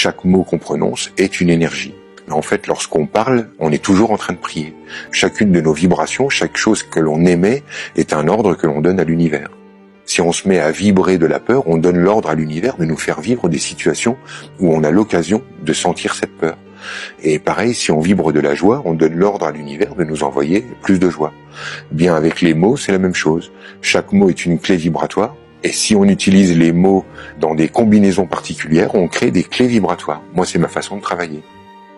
chaque mot qu'on prononce est une énergie. En fait, lorsqu'on parle, on est toujours en train de prier. Chacune de nos vibrations, chaque chose que l'on émet est un ordre que l'on donne à l'univers. Si on se met à vibrer de la peur, on donne l'ordre à l'univers de nous faire vivre des situations où on a l'occasion de sentir cette peur. Et pareil, si on vibre de la joie, on donne l'ordre à l'univers de nous envoyer plus de joie. Bien, avec les mots, c'est la même chose. Chaque mot est une clé vibratoire. Et si on utilise les mots dans des combinaisons particulières, on crée des clés vibratoires. Moi, c'est ma façon de travailler.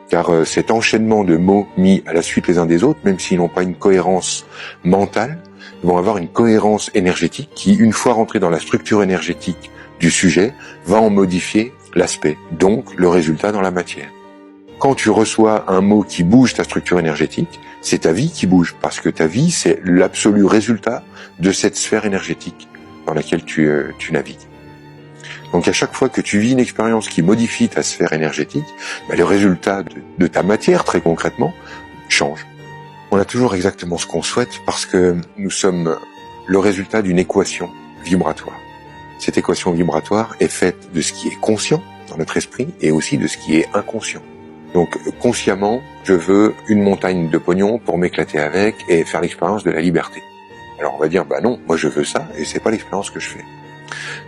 Car cet enchaînement de mots mis à la suite les uns des autres, même s'ils n'ont pas une cohérence mentale, vont avoir une cohérence énergétique qui, une fois rentré dans la structure énergétique du sujet, va en modifier l'aspect, donc le résultat dans la matière. Quand tu reçois un mot qui bouge ta structure énergétique, c'est ta vie qui bouge, parce que ta vie, c'est l'absolu résultat de cette sphère énergétique dans laquelle tu navigues. Donc à chaque fois que tu vis une expérience qui modifie ta sphère énergétique, le résultat de ta matière, très concrètement, change. On a toujours exactement ce qu'on souhaite parce que nous sommes le résultat d'une équation vibratoire. Cette équation vibratoire est faite de ce qui est conscient dans notre esprit et aussi de ce qui est inconscient. Donc consciemment, je veux une montagne de pognon pour m'éclater avec et faire l'expérience de la liberté. Alors on va dire, non, moi je veux ça et c'est pas l'expérience que je fais.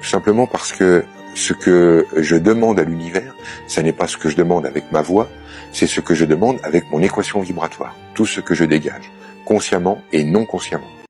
Tout simplement parce que ce que je demande à l'univers, ça n'est pas ce que je demande avec ma voix, c'est ce que je demande avec mon équation vibratoire. Tout ce que je dégage, consciemment et non consciemment.